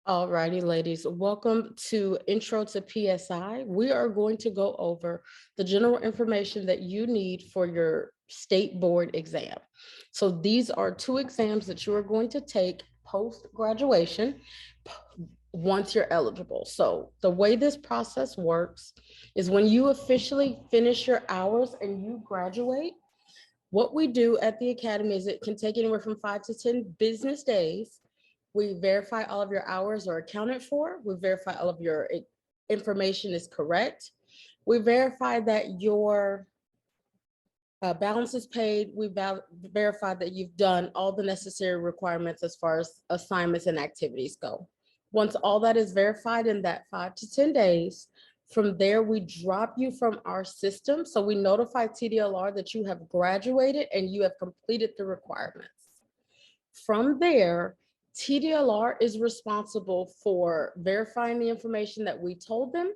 All righty, ladies, welcome to Intro to PSI. We are going to go over the general information that you need for your state board exam. So these are two exams that you are going to take post-graduation once you're eligible. So the way this process works is when you officially finish your hours and you graduate, what we do at the academy is it can take anywhere from 5 to 10 business days. We verify all of your hours are accounted for. We verify all of your information is correct. We verify that your balance is paid. We verify that you've done all the necessary requirements as far as assignments and activities go. Once all that is verified in that 5 to 10 days, from there, we drop you from our system. So we notify TDLR that you have graduated and you have completed the requirements. From there, TDLR is responsible for verifying the information that we told them,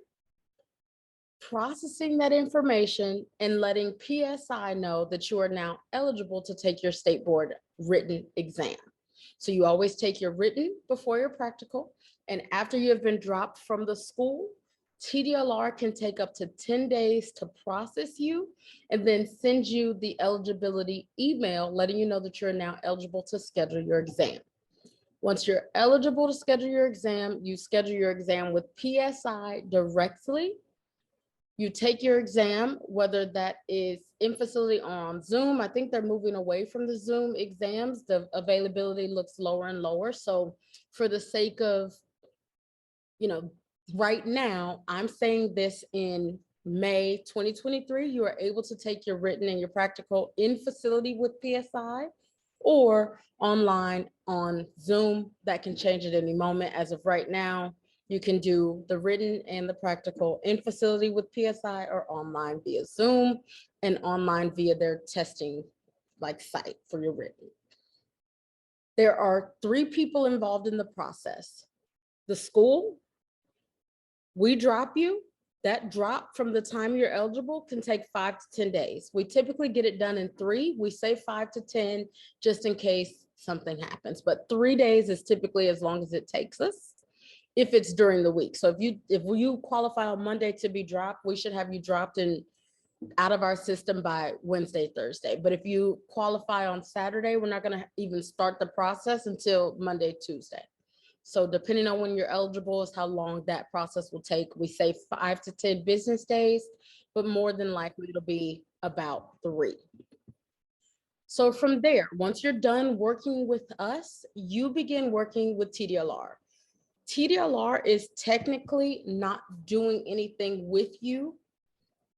processing that information, and letting PSI know that you are now eligible to take your state board written exam. So you always take your written before your practical, and after you have been dropped from the school, TDLR can take up to 10 days to process you and then send you the eligibility email letting you know that you're now eligible to schedule your exam. Once you're eligible to schedule your exam, you schedule your exam with PSI directly. You take your exam, whether that is in facility or on Zoom. I think they're moving away from the Zoom exams. The availability looks lower and lower. So for the sake of, right now, I'm saying this in May 2023, you are able to take your written and your practical in facility with PSI or online on Zoom. That can change at any moment. As of right now, you can do the written and the practical in facility with PSI or online via Zoom and online via their testing site for your written. There are 3 people involved in the process. The school, we drop you. That drop from the time you're eligible can take 5 to 10 days. We typically get it done in 3. We say 5 to 10 just in case something happens, but 3 days is typically as long as it takes us if it's during the week. So if you qualify on Monday to be dropped, we should have you dropped and out of our system by Wednesday, Thursday. But if you qualify on Saturday, we're not going to even start the process until Monday, Tuesday. So depending on when you're eligible is how long that process will take. We say 5 to 10 business days, but more than likely it'll be about 3. So from there, once you're done working with us, you begin working with TDLR. TDLR is technically not doing anything with you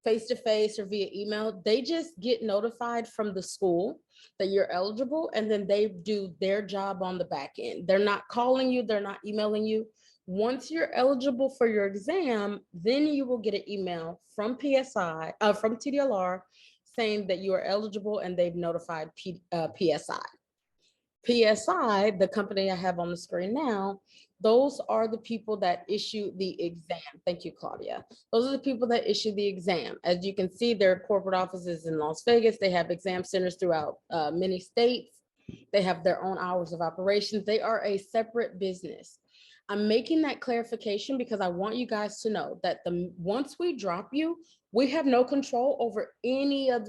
face-to-face or via email. They just get notified from the school that you're eligible, and then they do their job on the back end. They're not calling you, they're not emailing you. Once you're eligible for your exam, then you will get an email from from TDLR saying that you are eligible and they've notified PSI. PSI, the company I have on the screen now, those are the people that issue the exam. Thank you, Claudia. Those are the people that issue the exam. As you can see, their corporate offices in Las Vegas. They have exam centers throughout many states. They have their own hours of operations. They are a separate business. I'm making that clarification because I want you guys to know that once we drop you, we have no control over any of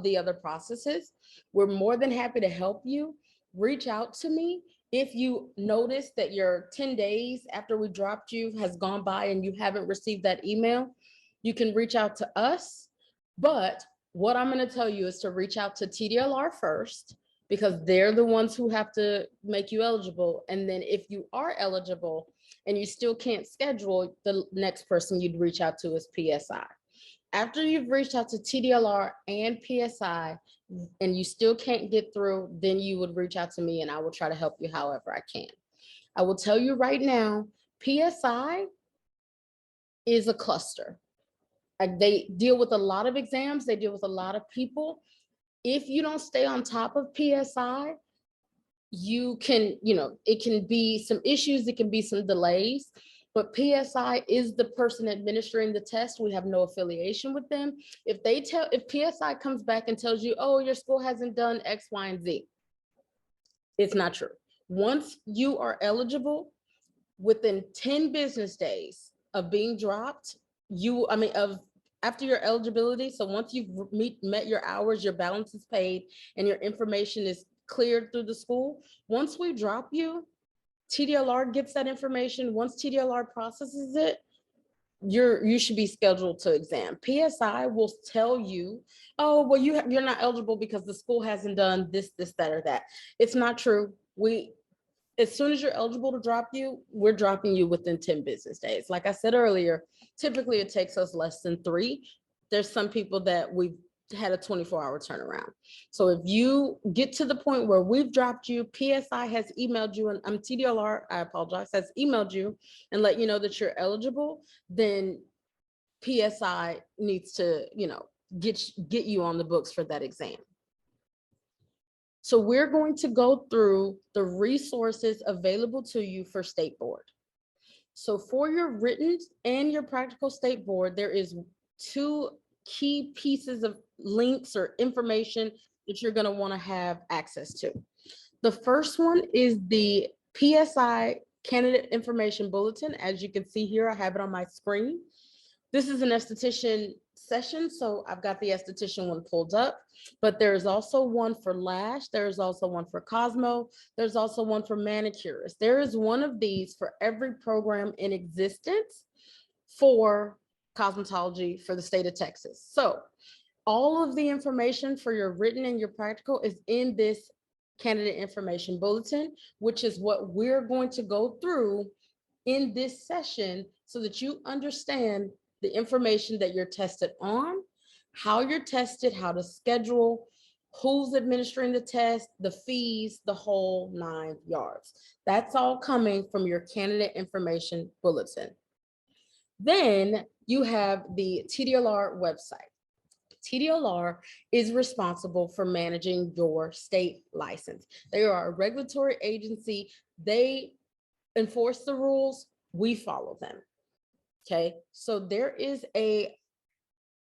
the other processes. We're more than happy to help you. Reach out to me if you notice that your 10 days after we dropped you has gone by and you haven't received that email. You can reach out to us, but what I'm going to tell you is to reach out to TDLR first, because they're the ones who have to make you eligible. And then if you are eligible and you still can't schedule, the next person you'd reach out to is PSI. After you've reached out to TDLR and PSI and you still can't get through, then you would reach out to me and I will try to help you however I can. I will tell you right now, PSI is a cluster. They deal with a lot of exams. They deal with a lot of people. If you don't stay on top of PSI, you can, it can be some issues. It can be some delays. But PSI is the person administering the test. We have no affiliation with them. If PSI comes back and tells you, oh, your school hasn't done X, Y, and Z, it's not true. Once you are eligible, within 10 business days of being dropped, after your eligibility. So once you've met your hours, your balance is paid, and your information is cleared through the school, once we drop you, TDLR gets that information. Once TDLR processes it, you should be scheduled to exam. PSI will tell you, oh, well, you're not eligible because the school hasn't done this, that, or that. It's not true. As soon as you're eligible to drop you, we're dropping you within 10 business days. Like I said earlier, typically it takes us less than 3. There's some people that we've had a 24-hour turnaround. So if you get to the point where we've dropped you, PSI has emailed you, and TDLR, I apologize, has emailed you and let you know that you're eligible, then PSI needs to, get you on the books for that exam. So we're going to go through the resources available to you for State Board. So for your written and your practical State Board, there is 2 key pieces of links or information that you're going to want to have access to. The first one is the PSI Candidate Information Bulletin. As you can see here, I have it on my screen. This is an esthetician session, so I've got the esthetician one pulled up, but there's also one for lash. There's also one for Cosmo. There's also one for manicurists. There is one of these for every program in existence for cosmetology for the state of Texas. So all of the information for your written and your practical is in this Candidate Information Bulletin, which is what we're going to go through in this session so that you understand the information that you're tested on, how you're tested, how to schedule, who's administering the test, the fees, the whole 9 yards. That's all coming from your Candidate Information Bulletin. Then you have the TDLR website. TDLR is responsible for managing your state license. They are a regulatory agency. They enforce the rules, we follow them. Okay, so there is a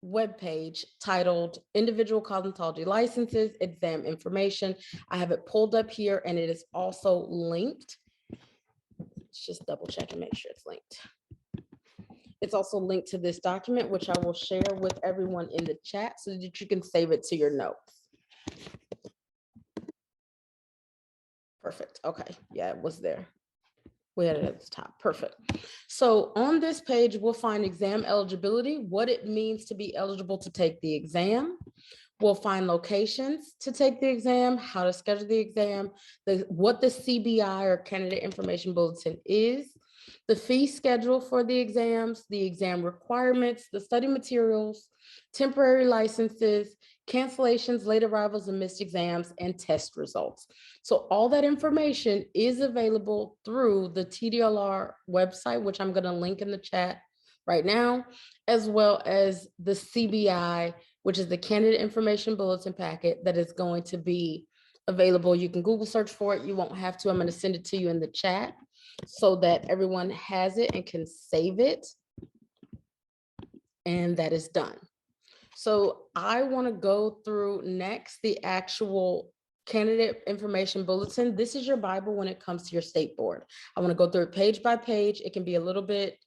webpage titled Individual Cosmetology Licenses, Exam Information. I have it pulled up here, and it is also linked. Let's just double check and make sure it's linked. It's also linked to this document, which I will share with everyone in the chat so that you can save it to your notes. Perfect. Okay. Yeah, it was there. We had it at the top. Perfect. So on this page, we'll find exam eligibility, what it means to be eligible to take the exam. We'll find locations to take the exam, how to schedule the exam, what the CBI or Candidate Information Bulletin is, the fee schedule for the exams, the exam requirements, the study materials, temporary licenses, cancellations, late arrivals and missed exams, and test results. So all that information is available through the TDLR website, which I'm going to link in the chat right now, as well as the CBI, which is the Candidate Information Bulletin packet that is going to be available. You can Google search for it. You won't have to. I'm going to send it to you in the chat so that everyone has it and can save it. And that is done. So I want to go through next the actual Candidate Information Bulletin. This is your Bible when it comes to your state board. I want to go through it page by page. It can be a little bit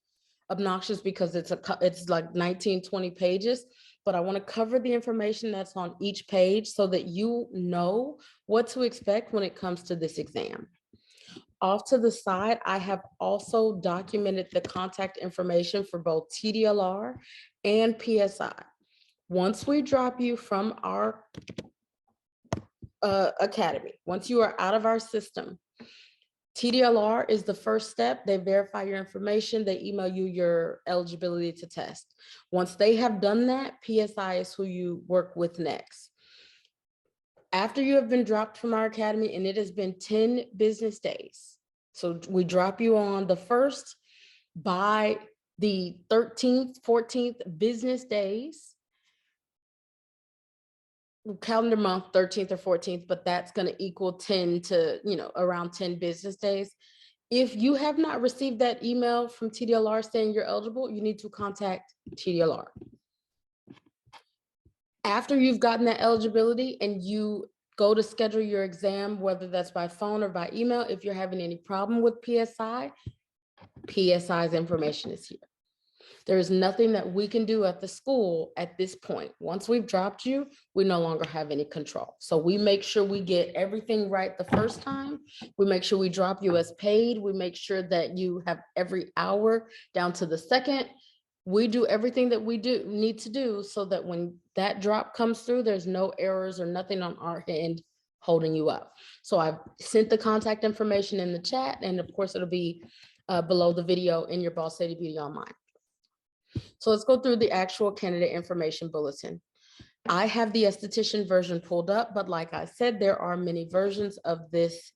obnoxious because it's like 19, 20 pages, but I want to cover the information that's on each page so that you know what to expect when it comes to this exam. Off to the side, I have also documented the contact information for both TDLR and PSI. Once we drop you from our academy, once you are out of our system, TDLR is the first step. They verify your information. They email you your eligibility to test. Once they have done that, PSI is who you work with next. After you have been dropped from our academy, and it has been 10 business days. So we drop you on the 1st, by the 13th, 14th business days, calendar month, 13th or 14th, but that's going to equal 10 to, around 10 business days. If you have not received that email from TDLR saying you're eligible, you need to contact TDLR. After you've gotten that eligibility and you go to schedule your exam, whether that's by phone or by email, if you're having any problem with PSI, PSI's information is here. There is nothing that we can do at the school at this point. Once we've dropped you, we no longer have any control. So we make sure we get everything right the first time. We make sure we drop you as paid. We make sure that you have every hour down to the second. We do everything that we need to do so that when that drop comes through, there's no errors or nothing on our end holding you up. So I've sent the contact information in the chat, and of course it'll be below the video in your Boss Lady Beauty Online. So let's go through the actual candidate information bulletin. I have the esthetician version pulled up, but like I said, there are many versions of this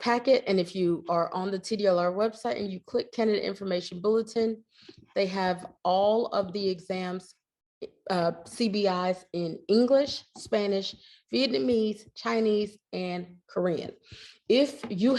packet. And if you are on the TDLR website and you click candidate information bulletin, they have all of the exams, CBIs in English, Spanish, Vietnamese, Chinese, and Korean. If you